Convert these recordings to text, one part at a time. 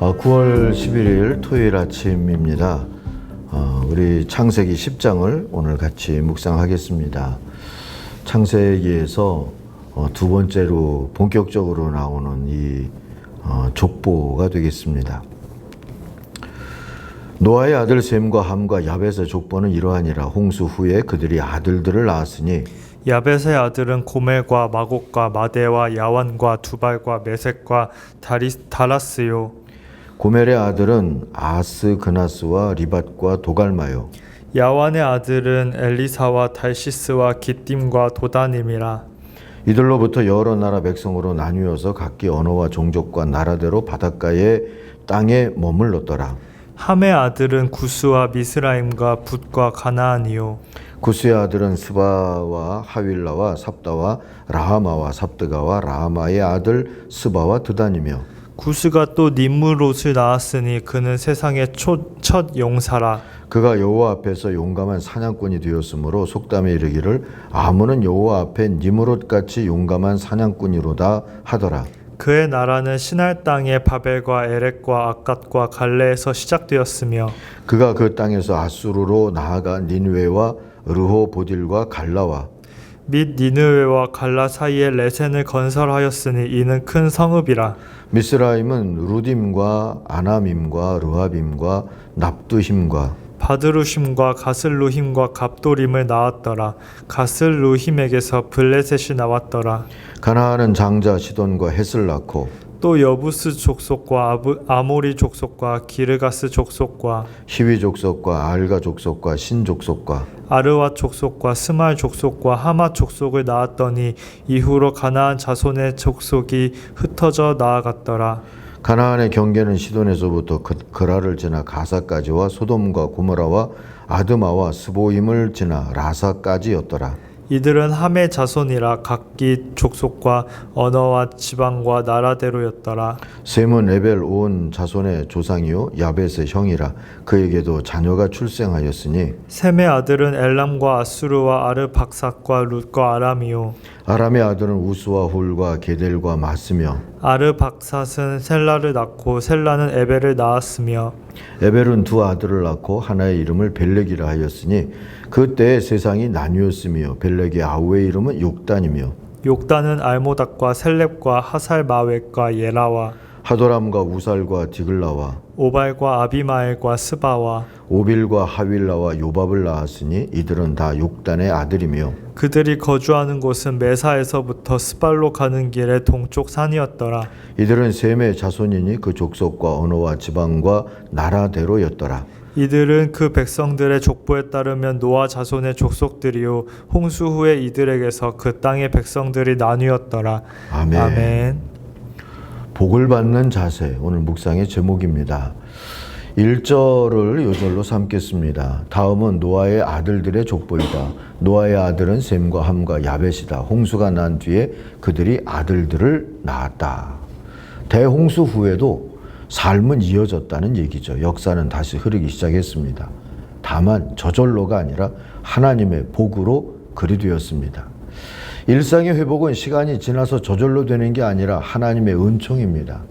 9월 11일 토요일 아침입니다. 우리 창세기 10장을 오늘 같이 묵상하겠습니다. 창세기에서 두 번째로 본격적으로 나오는 이 족보가 되겠습니다. 노아의 아들 셈과 함과 야벳의 족보는 이러하니라. 홍수 후에 그들이 아들들을 낳았으니 야벳의 아들은 고멜과 마곡과 마대와 야완과 두발과 메섹과 다라스요. 고멜의 아들은 아스 그나스와 리밧과 도갈마요. 야완의 아들은 엘리사와 달시스와 기띔과 도다님이라. 이들로부터 여러 나라 백성으로 나뉘어서 각기 언어와 종족과 나라대로 바닷가의 땅에 머물렀더라. 함의 아들은 구스와 미스라임과 붓과 가나안이요. 구스의 아들은 스바와 하윌라와 삽다와 라하마와 삽드가와 라하마의 아들 스바와 드단이며 구스가 또 님므롯을 낳았으니 그는 세상의 첫 용사라. 그가 여호와 앞에서 용감한 사냥꾼이 되었으므로 속담에 이르기를 아문은 여호와 앞에 니므롯같이 용감한 사냥꾼이로다 하더라. 그의 나라는 시날 땅의 바벨과 에렉과 아갓과 갈레에서 시작되었으며 그가 그 땅에서 아수르로 나아가 니느웨와 르호보딜과 갈라와 및 니느웨와 갈라 사이에 레센을 건설하였으니 이는 큰 성읍이라. 미스라임은 루딤과 아나밈과 르하빔과 납두힘과 바드루심과 가슬루힘과 갑도림을 낳았더라. 가슬루힘에게서 블레셋이 나왔더라. 가나안은 장자 시돈과 헷을 낳고 또 여부스 족속과 아모리 족속과 기르가스 족속과 히위 족속과 알가 족속과 신 족속과 아르와 족속과 스말 족속과 하마 족속을 낳았더니 이후로 가나안 자손의 족속이 흩어져 나아갔더라. 가나안의 경계는 시돈에서부터 그라를 지나 가사까지와 소돔과 고모라와 아드마와 스보임을 지나 라사까지였더라. 이들은 함의 자손이라 각기 족속과 언어와 지방과 나라대로였더라. 셈은 에벨 온 자손의 조상이요 야벳의 형이라. 그에게도 자녀가 출생하였으니 셈의 아들은 엘람과 아수르와 아르박삭과 룻과 아람이요. 아람의 아들은 우스와 훌과 게델과 마스며 아르박삿은 셀라를 낳고 셀라는 에벨을 낳았으며 에벨은 두 아들을 낳고 하나의 이름을 벨렉이라 하였으니 그때의 세상이 나뉘었으며 벨렉의 아우의 이름은 욕단이며 욕단은 알모닥과 셀렙과 하살마웻과 예라와 하도람과 우살과 디글라와 오발과 아비마엘과 스바와 오빌과 하윌라와 요밥을 낳았으니 이들은 다 욕단의 아들이며 그들이 거주하는 곳은 메사에서부터 스발로 가는 길의 동쪽 산이었더라. 이들은 셈의 자손이니 그 족속과 언어와 지방과 나라대로였더라. 이들은 그 백성들의 족보에 따르면 노아 자손의 족속들이요 홍수 후에 이들에게서 그 땅의 백성들이 나뉘었더라. 아멘. 아멘. 복을 받는 자세, 오늘 묵상의 제목입니다. 1절을 요절로 삼겠습니다. 다음은 노아의 아들들의 족보이다. 노아의 아들은 셈과 함과 야벳이다. 홍수가 난 뒤에 그들이 아들들을 낳았다. 대홍수 후에도 삶은 이어졌다는 얘기죠. 역사는 다시 흐르기 시작했습니다. 다만 저절로가 아니라 하나님의 복으로 그리 되었습니다. 일상의 회복은 시간이 지나서 저절로 되는 게 아니라 하나님의 은총입니다.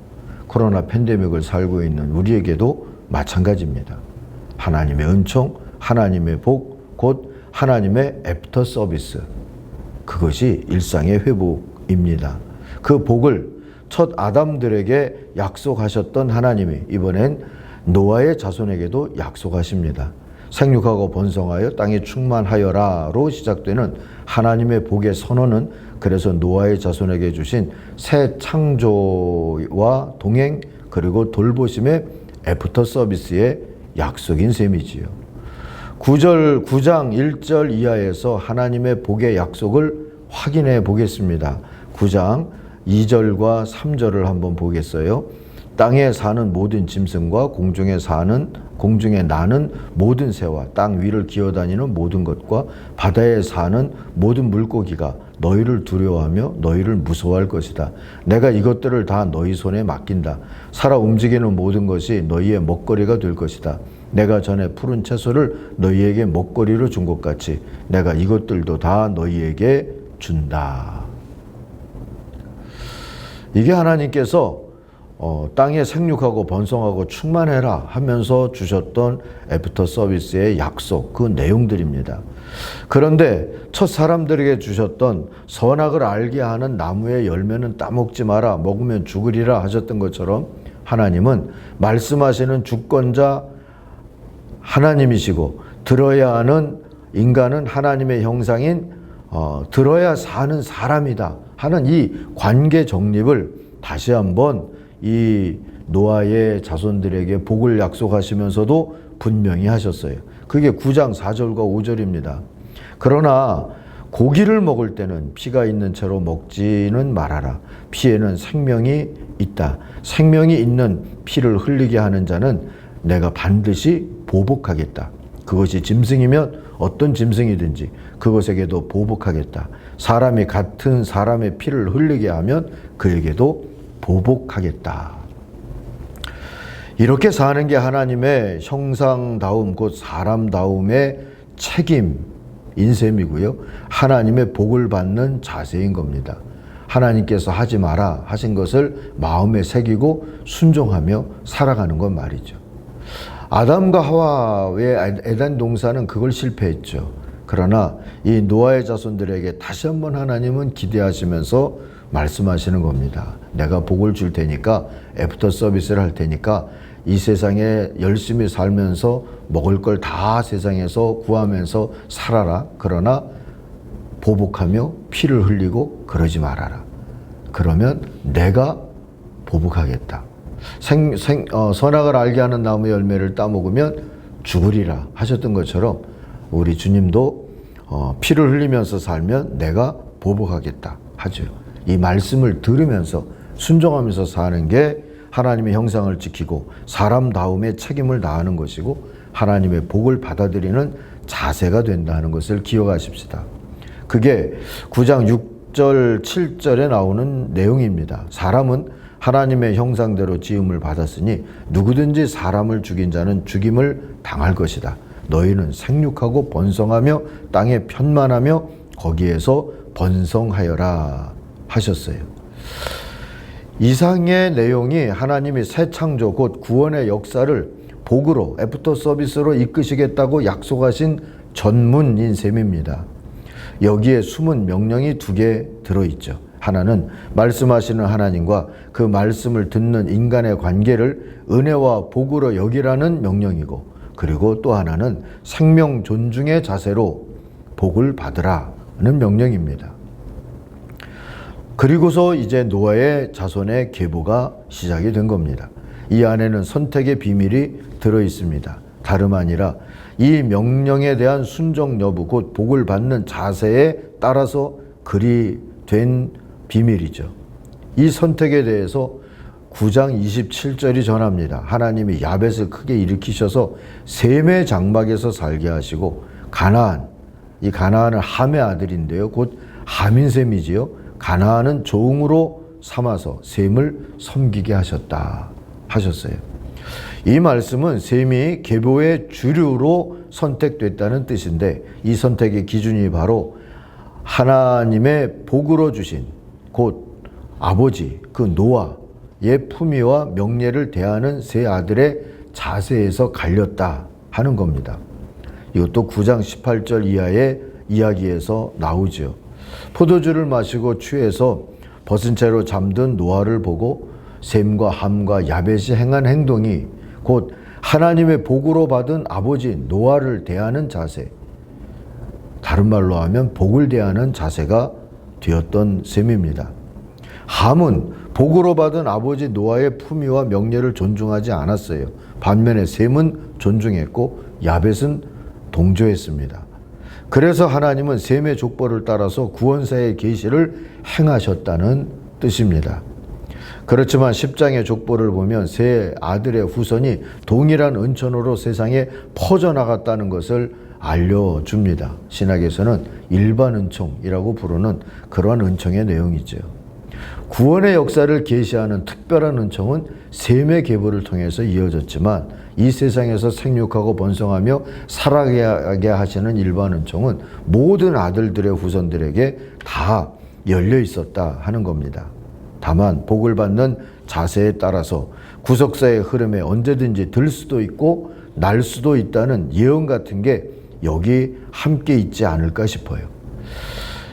코로나 팬데믹을 살고 있는 우리에게도 마찬가지입니다. 하나님의 은총, 하나님의 복, 곧 하나님의 애프터 서비스. 그것이 일상의 회복입니다. 그 복을 첫 아담들에게 약속하셨던 하나님이 이번엔 노아의 자손에게도 약속하십니다. 생육하고 번성하여 땅에 충만하여라로 시작되는 하나님의 복의 선언은 그래서 노아의 자손에게 주신 새 창조와 동행 그리고 돌보심의 애프터 서비스의 약속인 셈이지요. 9장 1절 이하에서 하나님의 복의 약속을 확인해 보겠습니다. 9장 2절과 3절을 한번 보겠어요. 땅에 사는 모든 짐승과 공중에 나는 모든 새와 땅 위를 기어다니는 모든 것과 바다에 사는 모든 물고기가 너희를 두려워하며 너희를 무서워할 것이다. 내가 이것들을 다 너희 손에 맡긴다. 살아 움직이는 모든 것이 너희의 먹거리가 될 것이다. 내가 전에 푸른 채소를 너희에게 먹거리로 준 것 같이 내가 이것들도 다 너희에게 준다. 이게 하나님께서 땅에 생육하고 번성하고 충만해라 하면서 주셨던 애프터 서비스의 약속, 그 내용들입니다. 그런데 첫 사람들에게 주셨던 선악을 알게 하는 나무의 열매는 따먹지 마라, 먹으면 죽으리라 하셨던 것처럼 하나님은 말씀하시는 주권자 하나님이시고 들어야 하는 인간은 하나님의 형상인 들어야 사는 사람이다 하는 이 관계 정립을 다시 한번 이 노아의 자손들에게 복을 약속하시면서도 분명히 하셨어요. 그게 9장 4절과 5절입니다. 그러나 고기를 먹을 때는 피가 있는 채로 먹지는 말아라. 피에는 생명이 있다. 생명이 있는 피를 흘리게 하는 자는 내가 반드시 보복하겠다. 그것이 짐승이면 어떤 짐승이든지 그것에게도 보복하겠다. 사람이 같은 사람의 피를 흘리게 하면 그에게도 보복하겠다. 이렇게 사는 게 하나님의 형상다움, 곧 사람다움의 책임인 셈이고요. 하나님의 복을 받는 자세인 겁니다. 하나님께서 하지 마라 하신 것을 마음에 새기고 순종하며 살아가는 건 말이죠. 아담과 하와의 에덴 동산은 그걸 실패했죠. 그러나 이 노아의 자손들에게 다시 한번 하나님은 기대하시면서 말씀하시는 겁니다. 내가 복을 줄 테니까, 애프터 서비스를 할 테니까 이 세상에 열심히 살면서 먹을 걸 다 세상에서 구하면서 살아라. 그러나 보복하며 피를 흘리고 그러지 말아라. 그러면 내가 보복하겠다. 선악을 알게 하는 나무 열매를 따먹으면 죽으리라 하셨던 것처럼 우리 주님도 피를 흘리면서 살면 내가 보복하겠다 하죠. 이 말씀을 들으면서 순종하면서 사는 게 하나님의 형상을 지키고 사람다움의 책임을 다하는 것이고 하나님의 복을 받아들이는 자세가 된다는 것을 기억하십시다. 그게 9장 6절 7절에 나오는 내용입니다. 사람은 하나님의 형상대로 지음을 받았으니 누구든지 사람을 죽인 자는 죽임을 당할 것이다. 너희는 생육하고 번성하며 땅에 편만하며 거기에서 번성하여라 하셨어요. 이상의 내용이 하나님이 새 창조 곧 구원의 역사를 복으로 애프터 서비스로 이끄시겠다고 약속하신 전문인 셈입니다. 여기에 숨은 명령이 2개 들어있죠. 하나는 말씀하시는 하나님과 그 말씀을 듣는 인간의 관계를 은혜와 복으로 여기라는 명령이고, 그리고 또 하나는 생명 존중의 자세로 복을 받으라는 명령입니다. 그리고서 이제 노아의 자손의 계보가 시작이 된 겁니다. 이 안에는 선택의 비밀이 들어 있습니다. 다름 아니라 이 명령에 대한 순종 여부, 곧 복을 받는 자세에 따라서 글이 된 비밀이죠. 이 선택에 대해서 9장 27절이 전합니다. 하나님이 야벳을 크게 일으키셔서 셈의 장막에서 살게 하시고 가나안, 이 가나안은 함의 아들인데요. 곧 함인셈이지요. 가나안은 종으로 삼아서 셈을 섬기게 하셨다 하셨어요. 이 말씀은 셈이 계보의 주류로 선택됐다는 뜻인데, 이 선택의 기준이 바로 하나님의 복으로 주신 곧 아버지 그 노아의 품위와 명예를 대하는 세 아들의 자세에서 갈렸다 하는 겁니다. 이것도 9장 18절 이하의 이야기에서 나오죠. 포도주를 마시고 취해서 벗은 채로 잠든 노아를 보고 셈과 함과 야벳이 행한 행동이 곧 하나님의 복으로 받은 아버지 노아를 대하는 자세, 다른 말로 하면 복을 대하는 자세가 되었던 셈입니다. 함은 복으로 받은 아버지 노아의 품위와 명예를 존중하지 않았어요. 반면에 셈은 존중했고 야벳은 동조했습니다. 그래서 하나님은 셈의 족보를 따라서 구원사의 계시를 행하셨다는 뜻입니다. 그렇지만 10장의 족보를 보면 세 아들의 후손이 동일한 은천으로 세상에 퍼져나갔다는 것을 알려줍니다. 신학에서는 일반 은총이라고 부르는 그러한 은총의 내용이죠. 구원의 역사를 계시하는 특별한 은총은 셈의 계보를 통해서 이어졌지만, 이 세상에서 생육하고 번성하며 살아가게 하시는 일반 은총은 모든 아들들의 후손들에게 다 열려 있었다 하는 겁니다. 다만 복을 받는 자세에 따라서 구속사의 흐름에 언제든지 들 수도 있고 날 수도 있다는 예언 같은 게 여기 함께 있지 않을까 싶어요.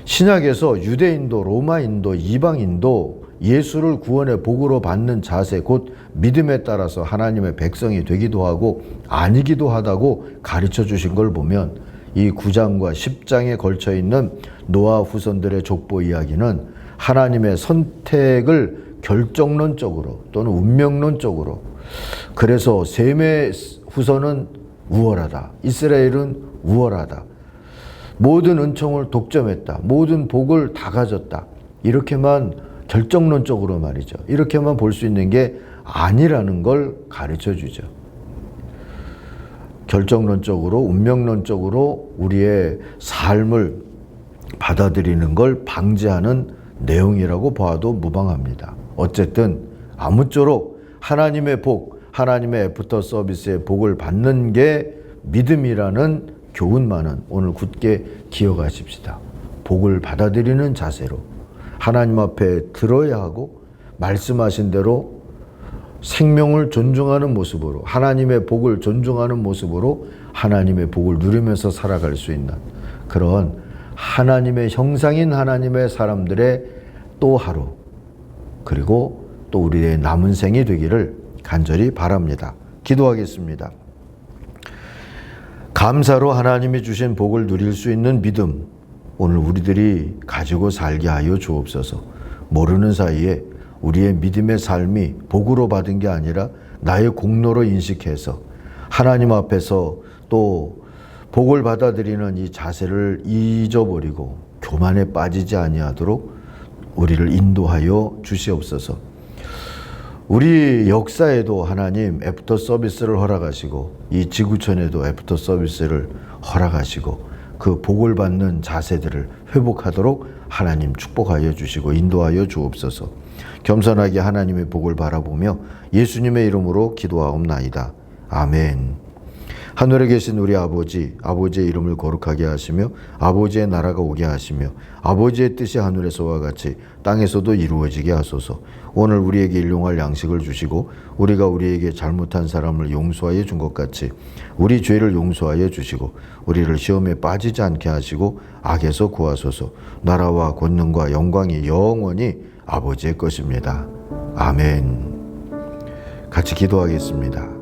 신약에서 유대인도 로마인도 이방인도 예수를 구원의 복으로 받는 자세, 곧 믿음에 따라서 하나님의 백성이 되기도 하고 아니기도 하다고 가르쳐 주신 걸 보면 이 9장과 10장에 걸쳐 있는 노아 후손들의 족보 이야기는 하나님의 선택을 결정론적으로 또는 운명론적으로, 그래서 셈의 후손은 우월하다, 이스라엘은 우월하다, 모든 은총을 독점했다, 모든 복을 다 가졌다, 이렇게만 결정론적으로 말이죠, 이렇게만 볼 수 있는 게 아니라는 걸 가르쳐 주죠. 결정론적으로 운명론적으로 우리의 삶을 받아들이는 걸 방지하는 내용이라고 봐도 무방합니다. 어쨌든 아무쪼록 하나님의 복, 하나님의 애프터 서비스의 복을 받는 게 믿음이라는 교훈만은 오늘 굳게 기억하십시다. 복을 받아들이는 자세로 하나님 앞에 들어야 하고 말씀하신 대로 생명을 존중하는 모습으로, 하나님의 복을 존중하는 모습으로 하나님의 복을 누리면서 살아갈 수 있는 그런 하나님의 형상인 하나님의 사람들의 또 하루, 그리고 또 우리의 남은 생이 되기를 간절히 바랍니다. 기도하겠습니다. 감사로 하나님이 주신 복을 누릴 수 있는 믿음, 오늘 우리들이 가지고 살게 하여 주옵소서. 모르는 사이에 우리의 믿음의 삶이 복으로 받은 게 아니라 나의 공로로 인식해서 하나님 앞에서 또 복을 받아들이는 이 자세를 잊어버리고 교만에 빠지지 아니하도록 우리를 인도하여 주시옵소서. 우리 역사에도 하나님 애프터 서비스를 허락하시고 이 지구촌에도 애프터 서비스를 허락하시고 그 복을 받는 자세들을 회복하도록 하나님 축복하여 주시고 인도하여 주옵소서. 겸손하게 하나님의 복을 바라보며 예수님의 이름으로 기도하옵나이다. 아멘. 하늘에 계신 우리 아버지, 아버지의 이름을 거룩하게 하시며 아버지의 나라가 오게 하시며 아버지의 뜻이 하늘에서와 같이 땅에서도 이루어지게 하소서. 오늘 우리에게 일용할 양식을 주시고 우리가 우리에게 잘못한 사람을 용서하여 준 것 같이 우리 죄를 용서하여 주시고 우리를 시험에 빠지지 않게 하시고 악에서 구하소서. 나라와 권능과 영광이 영원히 아버지의 것입니다. 아멘. 같이 기도하겠습니다.